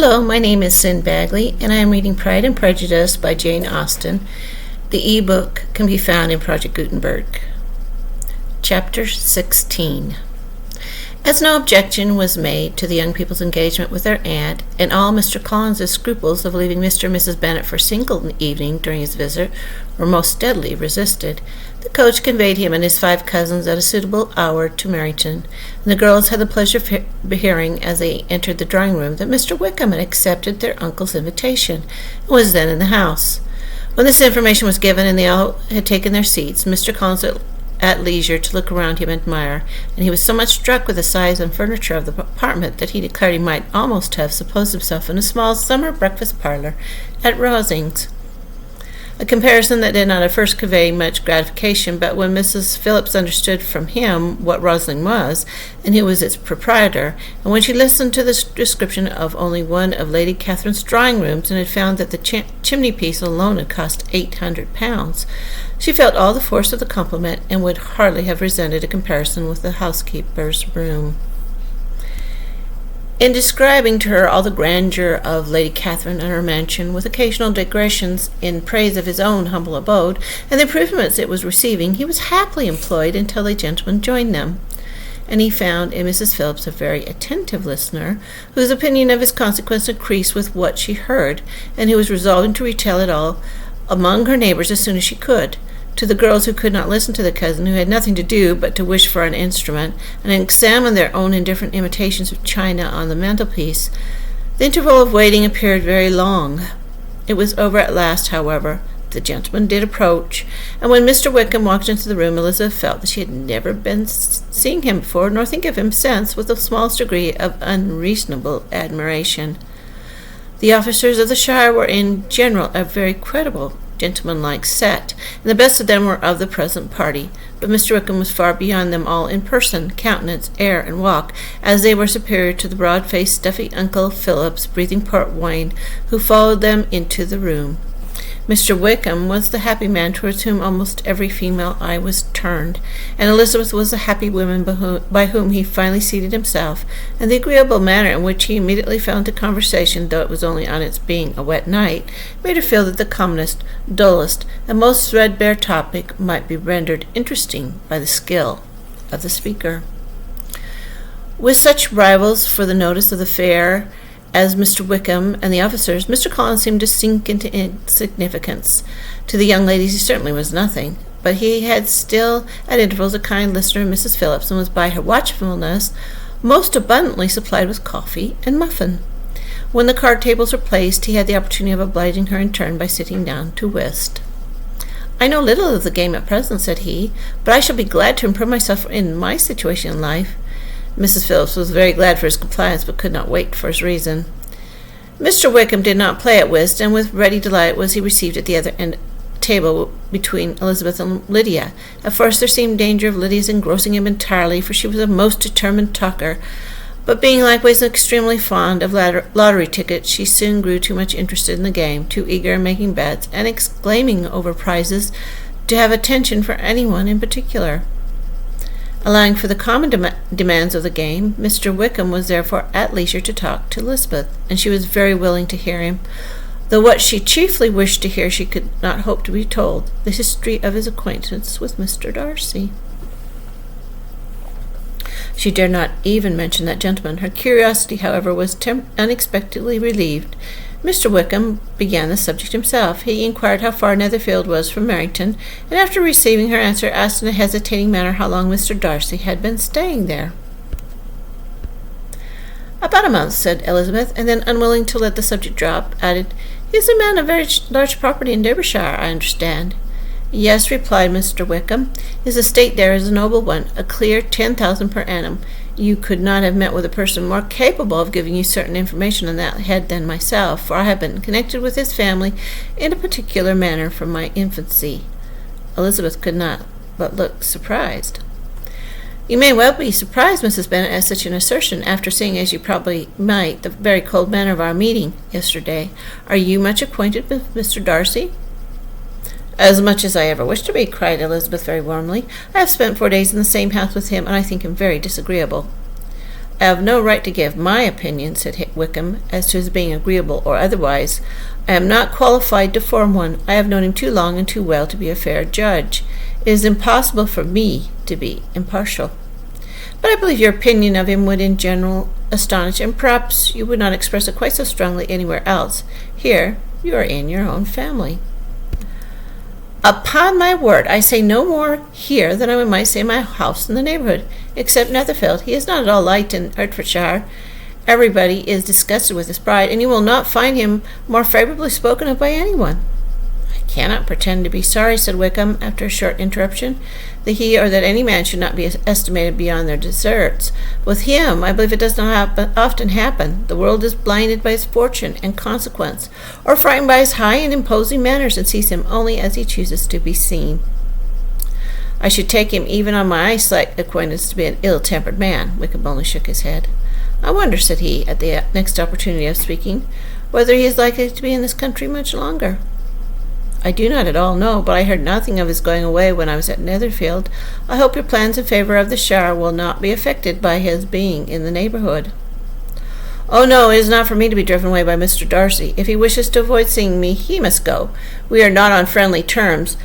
Hello, my name is Sin Bagley, and I am reading Pride and Prejudice by Jane Austen. The ebook can be found in Project Gutenberg. Chapter 16. As no objection was made to the young people's engagement with their aunt, and all Mr. Collins's scruples of leaving Mr. and Mrs. Bennet for a single evening during his visit were most steadily resisted, the coach conveyed him and his 5 cousins at a suitable hour to Meryton, and the girls had the pleasure of hearing as they entered the drawing-room that Mr. Wickham had accepted their uncle's invitation and was then in the house. When this information was given and they all had taken their seats, Mr. Collins at leisure to look around him and admire, and he was so much struck with the size and furniture of the apartment that he declared he might almost have supposed himself in a small summer breakfast parlour at Rosings. A comparison that did not at first convey much gratification, but when Mrs. Phillips understood from him what Rosling was, and who was its proprietor, and when she listened to the description of only one of Lady Catherine's drawing-rooms, and had found that the chimney-piece alone had cost £800, she felt all the force of the compliment, and would hardly have resented a comparison with the housekeeper's room. In describing to her all the grandeur of Lady Catherine and her mansion, with occasional digressions in praise of his own humble abode, and the improvements it was receiving, he was happily employed until a gentleman joined them, and he found in Mrs. Phillips a very attentive listener, whose opinion of his consequence increased with what she heard, and who was resolving to retell it all among her neighbours as soon as she could. To the girls who could not listen to the cousin, who had nothing to do but to wish for an instrument, and examine their own indifferent imitations of china on the mantelpiece, the interval of waiting appeared very long. It was over at last, however. The gentleman did approach, and when Mr. Wickham walked into the room, Elizabeth felt that she had never been seeing him before, nor think of him since, with the smallest degree of unreasonable admiration. The officers of the shire were in general a very creditable, gentlemanlike set, and the best of them were of the present party, but Mr. Wickham was far beyond them all in person, countenance, air, and walk, as they were superior to the broad-faced, stuffy Uncle Phillips, breathing port wine, who followed them into the room. Mr. Wickham was the happy man towards whom almost every female eye was turned, and Elizabeth was the happy woman by whom he finally seated himself, and the agreeable manner in which he immediately fell into conversation, though it was only on its being a wet night, made her feel that the commonest, dullest, and most threadbare topic might be rendered interesting by the skill of the speaker. With such rivals for the notice of the fair as Mr. Wickham and the officers, Mr. Collins seemed to sink into insignificance. To the young ladies he certainly was nothing, but he had still at intervals a kind listener in Mrs. Phillips, and was by her watchfulness most abundantly supplied with coffee and muffin. When the card tables were placed, he had the opportunity of obliging her in turn by sitting down to whist. "I know little of the game at present," said he, "but I shall be glad to improve myself in my situation in life." Mrs. Phillips was very glad for his compliance, but could not wait for his reason. Mr. Wickham did not play at whist, and with ready delight was he received at the other end table between Elizabeth and Lydia. At first there seemed danger of Lydia's engrossing him entirely, for she was a most determined talker, but being likewise extremely fond of lottery tickets, she soon grew too much interested in the game, too eager in making bets, and exclaiming over prizes, to have attention for anyone in particular. Allowing for the common demands of the game, Mr. Wickham was therefore at leisure to talk to Elizabeth, and she was very willing to hear him, though what she chiefly wished to hear she could not hope to be told, the history of his acquaintance with Mr. Darcy. She dared not even mention that gentleman. Her curiosity, however, was unexpectedly relieved. Mr. Wickham began the subject himself. He inquired how far Netherfield was from Meryton, and after receiving her answer, asked in a hesitating manner how long Mr. Darcy had been staying there. "About a month," said Elizabeth, and then, unwilling to let the subject drop, added, "He is a man of very large property in Derbyshire, I understand." "Yes," replied Mr. Wickham. "His estate there is a noble one, a clear 10,000 per annum. You could not have met with a person more capable of giving you certain information on that head than myself, for I have been connected with his family in a particular manner from my infancy." Elizabeth could not but look surprised. "You may well be surprised, Mrs. Bennet, at such an assertion, after seeing, as you probably might, the very cold manner of our meeting yesterday. Are you much acquainted with Mr. Darcy?" "As much as I ever wish to be," cried Elizabeth very warmly. "I have spent 4 days in the same house with him, and I think him very disagreeable." I have no right to give my opinion, said Wickham, as to his being agreeable or otherwise. I am not qualified to form one. I have known him too long and too well to be a fair judge. It is impossible for me to be impartial. But I believe your opinion of him would in general astonish, and perhaps you would not express it quite so strongly anywhere else. Here, you are in your own family. Upon my word, I say no more here than I might say in my house in the neighborhood, except Netherfield. He is not at all liked in Hertfordshire. Everybody is disgusted with his bride, and you will not find him more favorably spoken of by anyone. I cannot pretend to be sorry, said Wickham, after a short interruption, that he or that any man should not be estimated beyond their deserts. With him, I believe it does not often happen. The world is blinded by his fortune and consequence, or frightened by his high and imposing manners, and sees him only as he chooses to be seen. I should take him, even on my slight acquaintance, to be an ill-tempered man. Wickham only shook his head. I wonder, said he, at the next opportunity of speaking, whether he is likely to be in this country much longer. I do not at all know, but I heard nothing of his going away when I was at Netherfield. I hope your plans in favor of the shire will not be affected by his being in the neighborhood. Oh, no, it is not for me to be driven away by Mr. Darcy. If he wishes to avoid seeing me, he must go. We are not on friendly terms.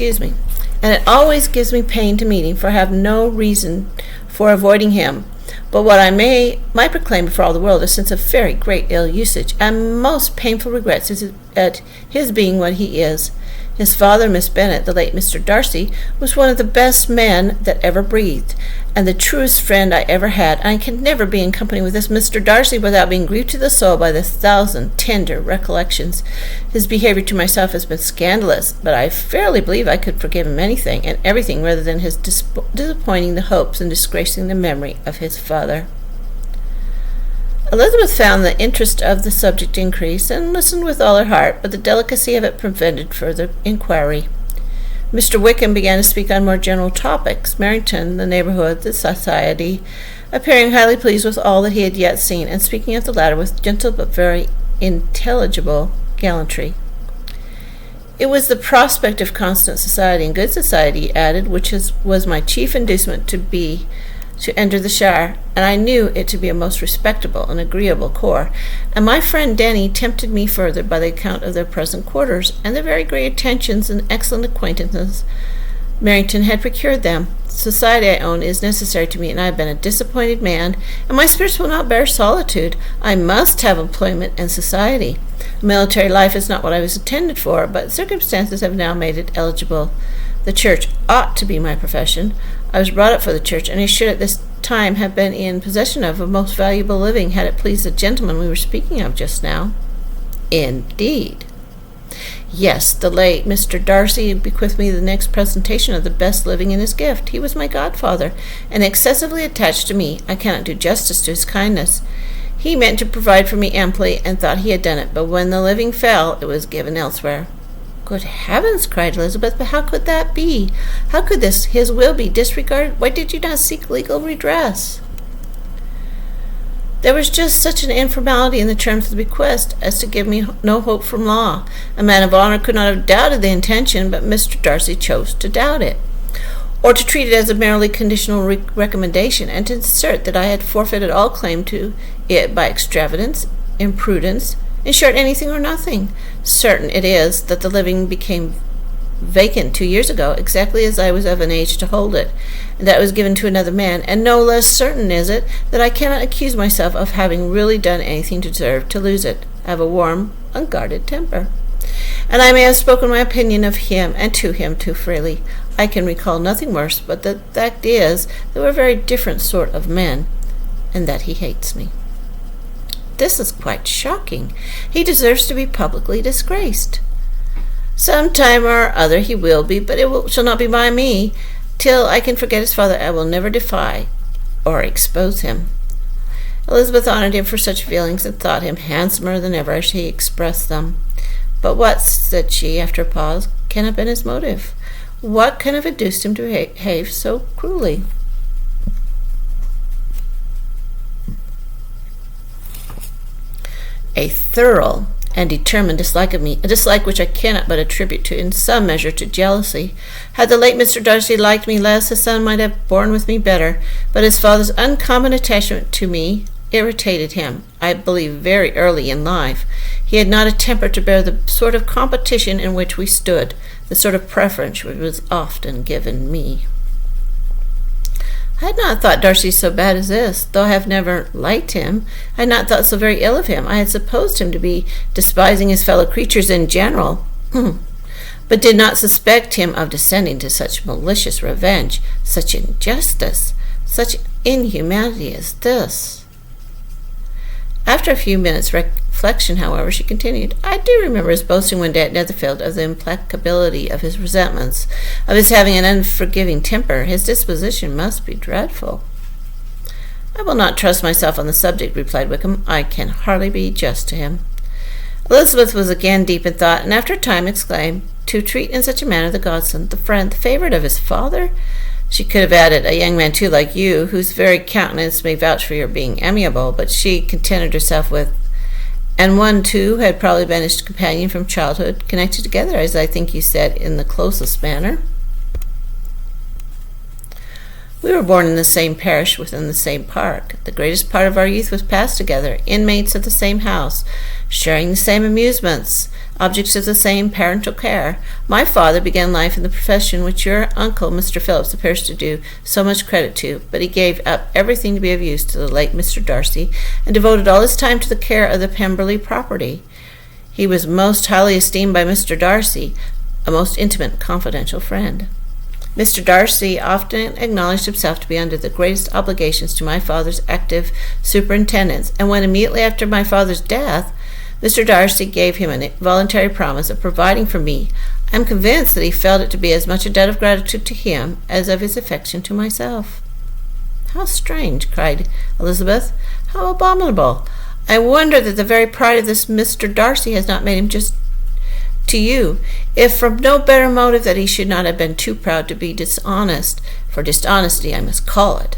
And it always gives me pain to meet him, for I have no reason for avoiding him. But what I might proclaim before all the world, a sense of very great ill usage, and most painful regrets at his being what he is. His father, Miss Bennet, the late Mr. Darcy, was one of the best men that ever breathed, and the truest friend I ever had. I can never be in company with this Mr. Darcy without being grieved to the soul by the 1,000 tender recollections. His behavior to myself has been scandalous, but I fairly believe I could forgive him anything and everything rather than his disappointing the hopes and disgracing the memory of his father. Elizabeth found the interest of the subject increase, and listened with all her heart, but the delicacy of it prevented further inquiry. Mr. Wickham began to speak on more general topics, Meryton, the neighborhood, the society, appearing highly pleased with all that he had yet seen, and speaking of the latter with gentle but very intelligible gallantry. It was the prospect of constant society and good society, he added, which was my chief inducement to enter the shire, and I knew it to be a most respectable and agreeable corps, and my friend Denny tempted me further by the account of their present quarters, and the very great attentions and excellent acquaintances Meryton had procured them. Society, I own, is necessary to me, and I have been a disappointed man, and my spirits will not bear solitude. I must have employment and society. Military life is not what I was intended for, but circumstances have now made it eligible. The church ought to be my profession. I was brought up for the church, and I should at this time have been in possession of a most valuable living, had it pleased the gentleman we were speaking of just now. Indeed. Yes, the late Mr. Darcy bequeathed me the next presentation of the best living in his gift. He was my godfather, and excessively attached to me. I cannot do justice to his kindness. He meant to provide for me amply, and thought he had done it, but when the living fell, it was given elsewhere. Good heavens, cried Elizabeth, but how could that be? How could his will be disregarded? Why did you not seek legal redress? There was just such an informality in the terms of the bequest as to give me no hope from law. A man of honor could not have doubted the intention, but Mr. Darcy chose to doubt it, or to treat it as a merely conditional recommendation, and to assert that I had forfeited all claim to it by extravagance, imprudence, in short, anything or nothing. Certain it is that the living became vacant 2 years ago, exactly as I was of an age to hold it, and that it was given to another man, and no less certain is it that I cannot accuse myself of having really done anything to deserve to lose it. I have a warm, unguarded temper, and I may have spoken my opinion of him and to him too freely. I can recall nothing worse, but the fact is that we're very different sort of men, and that he hates me. This is quite shocking. He deserves to be publicly disgraced. Some time or other he will be, but shall not be by me. Till I can forget his father, I will never defy or expose him. Elizabeth honored him for such feelings, and thought him handsomer than ever as he expressed them. But what, said she, after a pause, can have been his motive? What can have induced him to behave so cruelly? A thorough and determined dislike of me, a dislike which I cannot but attribute to, in some measure, to jealousy. Had the late Mr. Darcy liked me less, his son might have borne with me better, but his father's uncommon attachment to me irritated him, I believe, very early in life. He had not a temper to bear the sort of competition in which we stood, the sort of preference which was often given me. I had not thought Darcy so bad as this, though I have never liked him. I had not thought so very ill of him. I had supposed him to be despising his fellow creatures in general, but did not suspect him of descending to such malicious revenge, such injustice, such inhumanity as this. After a few minutes' reflection, however, she continued, I do remember his boasting one day at Netherfield of the implacability of his resentments, of his having an unforgiving temper. His disposition must be dreadful. I will not trust myself on the subject, replied Wickham. I can hardly be just to him. Elizabeth was again deep in thought, and after a time exclaimed, to treat in such a manner the godson, the friend, the favourite of his father? She could have added, a young man too like you, whose very countenance may vouch for your being amiable, but she contented herself with, and one too had probably been his companion from childhood, connected together, as I think you said, in the closest manner. We were born in the same parish within the same park. The greatest part of our youth was passed together, inmates of the same house, sharing the same amusements, objects of the same parental care. My father began life in the profession which your uncle, Mr. Phillips, appears to do so much credit to, but he gave up everything to be of use to the late Mr. Darcy, and devoted all his time to the care of the Pemberley property. He was most highly esteemed by Mr. Darcy, a most intimate, confidential friend. Mr. Darcy often acknowledged himself to be under the greatest obligations to my father's active superintendence, and when immediately after my father's death, Mr. Darcy gave him a voluntary promise of providing for me, I am convinced that he felt it to be as much a debt of gratitude to him as of his affection to myself. How strange, cried Elizabeth. How abominable. I wonder that the very pride of this Mr. Darcy has not made him just to you, if from no better motive that he should not have been too proud to be dishonest, for dishonesty I must call it.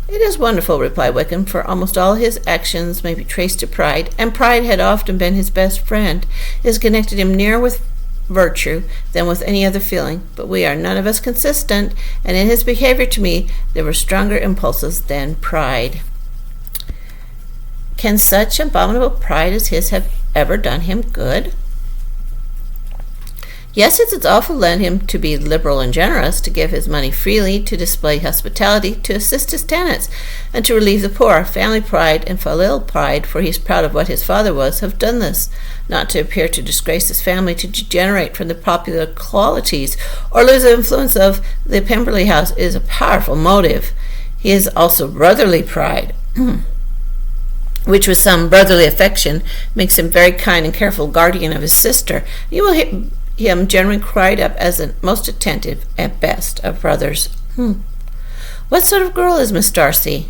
It is wonderful, replied Wickham, for almost all his actions may be traced to pride, and pride had often been his best friend. It has connected him nearer with virtue than with any other feeling, but we are none of us consistent, and in his behavior to me there were stronger impulses than pride. Can such abominable pride as his have ever done him good? Yes, it has often led him to be liberal and generous, to give his money freely, to display hospitality, to assist his tenants, and to relieve the poor. Family pride and filial pride, for he is proud of what his father was, have done this, not to appear to disgrace his family, to degenerate from the popular qualities, or lose the influence of the Pemberley house, is a powerful motive. He has also brotherly pride, which with some brotherly affection makes him very kind and careful guardian of his sister. You will him generally cried up as the most attentive at best of brothers. What sort of girl is Miss Darcy?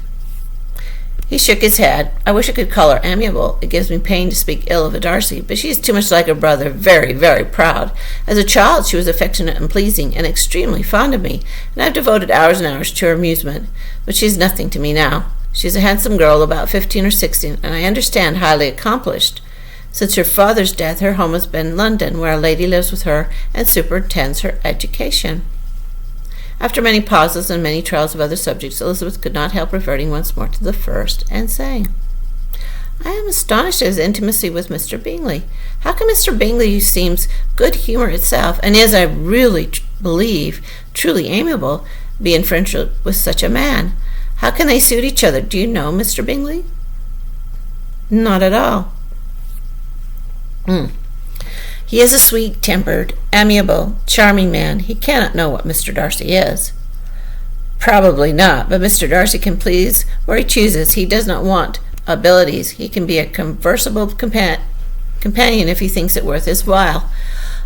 He shook his head. I wish I could call her amiable. It gives me pain to speak ill of a Darcy, but she is too much like her brother, very, very proud. As a child she was affectionate and pleasing, and extremely fond of me, and I have devoted hours and hours to her amusement, but she is nothing to me now. She is a handsome girl, about 15 or 16, and I understand highly accomplished. Since her father's death, her home has been London, where a lady lives with her and superintends her education. After many pauses and many trials of other subjects, Elizabeth could not help reverting once more to the first, and saying, I am astonished at his intimacy with Mr. Bingley. How can Mr. Bingley, who seems good humour itself, and is, I really believe, truly amiable, be in friendship with such a man? How can they suit each other? Do you know Mr. Bingley? Not at all. He is a sweet-tempered, amiable, charming man. He cannot know what Mr. Darcy is. Probably not, but Mr. Darcy can please where he chooses. He does not want abilities. He can be a conversable companion if he thinks it worth his while.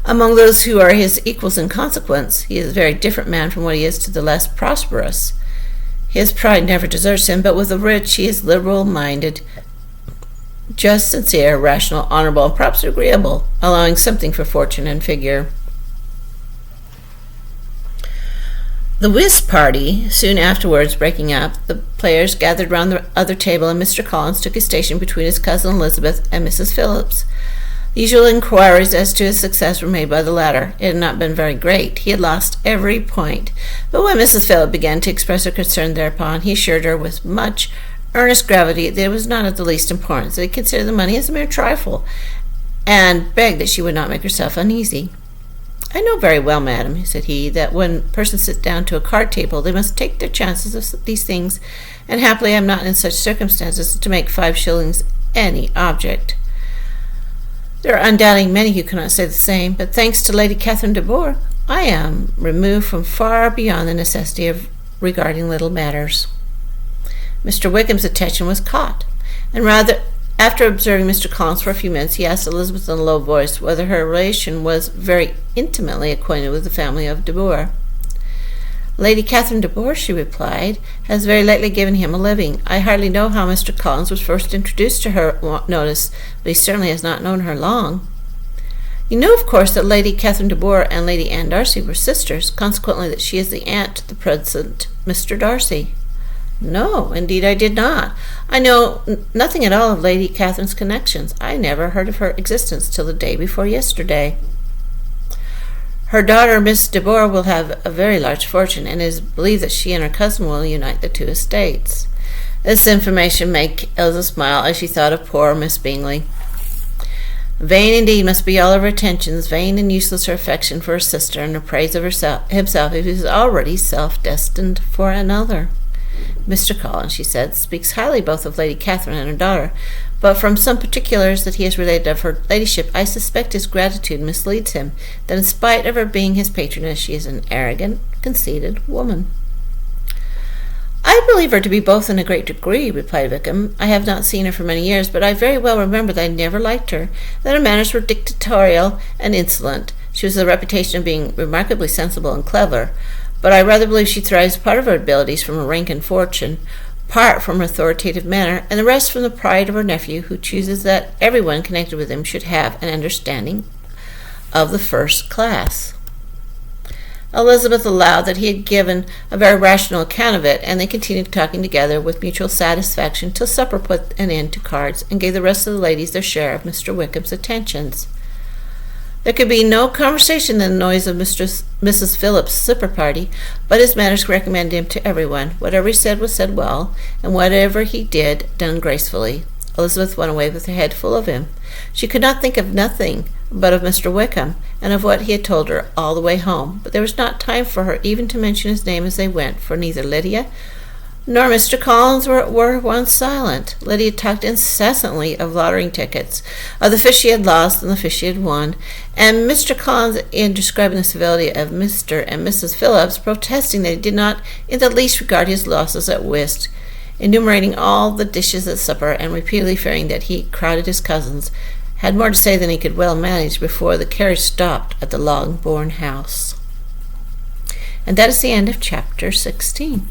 Among those who are his equals in consequence, he is a very different man from what he is to the less prosperous. His pride never deserts him, but with the rich he is liberal-minded, just, sincere, rational, honorable, and perhaps agreeable, allowing something for fortune and figure. The whist party soon afterwards breaking up, the players gathered round the other table, and Mr. Collins took his station between his cousin Elizabeth and Mrs. Phillips. The usual inquiries as to his success were made by the latter. It had not been very great. He had lost every point. But when Mrs. Phillips began to express her concern thereupon, he assured her with much earnest gravity that it was not of the least importance, that he considered the money as a mere trifle, and begged that she would not make herself uneasy. "I know very well, madam," said he, "that when persons sit down to a card table, they must take their chances of these things, and happily I am not in such circumstances to make 5 shillings any object. There are undoubtedly many who cannot say the same, but thanks to Lady Catherine de Bourgh, I am removed from far beyond the necessity of regarding little matters." Mr. Wickham's attention was caught, and after observing Mr. Collins for a few minutes, he asked Elizabeth in a low voice whether her relation was very intimately acquainted with the family of de Bourgh. "Lady Catherine de Bourgh," she replied, "has very lately given him a living. I hardly know how Mr. Collins was first introduced to her notice, but he certainly has not known her long." "You know, of course, that Lady Catherine de Bourgh and Lady Anne Darcy were sisters, consequently that she is the aunt to the present Mr. Darcy." "No, indeed I did not. I know nothing at all of Lady Catherine's connections. I never heard of her existence till the day before yesterday." "Her daughter, Miss de Bourgh, will have a very large fortune, and it is believed that she and her cousin will unite the 2 estates." This information made Elsa smile as she thought of poor Miss Bingley. Vain indeed must be all of her attentions, vain and useless her affection for her sister, and her praise of himself if he is already self-destined for another. "Mr. Collins," she said, "speaks highly both of Lady Catherine and her daughter, but from some particulars that he has related of her ladyship, I suspect his gratitude misleads him, that in spite of her being his patroness, she is an arrogant, conceited woman." "I believe her to be both in a great degree," replied Wickham. "I have not seen her for many years, but I very well remember that I never liked her, that her manners were dictatorial and insolent. She has the reputation of being remarkably sensible and clever, but I rather believe she thrives part of her abilities from her rank and fortune, part from her authoritative manner, and the rest from the pride of her nephew, who chooses that everyone connected with him should have an understanding of the first class." Elizabeth allowed that he had given a very rational account of it, and they continued talking together with mutual satisfaction till supper put an end to cards, and gave the rest of the ladies their share of Mr. Wickham's attentions. There could be no conversation in the noise of Mrs. Phillips' supper party, but his manners recommended him to everyone. Whatever he said was said well, and whatever he did, done gracefully. Elizabeth went away with her head full of him. She could not think of nothing but of Mr. Wickham, and of what he had told her all the way home, but there was not time for her even to mention his name as they went, for neither Lydia nor Mr. Collins were once silent. Lydia talked incessantly of lottery tickets, of the fish she had lost and the fish she had won, and Mr. Collins, in describing the civility of Mr. and Mrs. Phillips, protesting that he did not in the least regard his losses at whist, enumerating all the dishes at supper, and repeatedly fearing that he crowded his cousins, had more to say than he could well manage before the carriage stopped at the Longbourn house. And that is the end of chapter 16.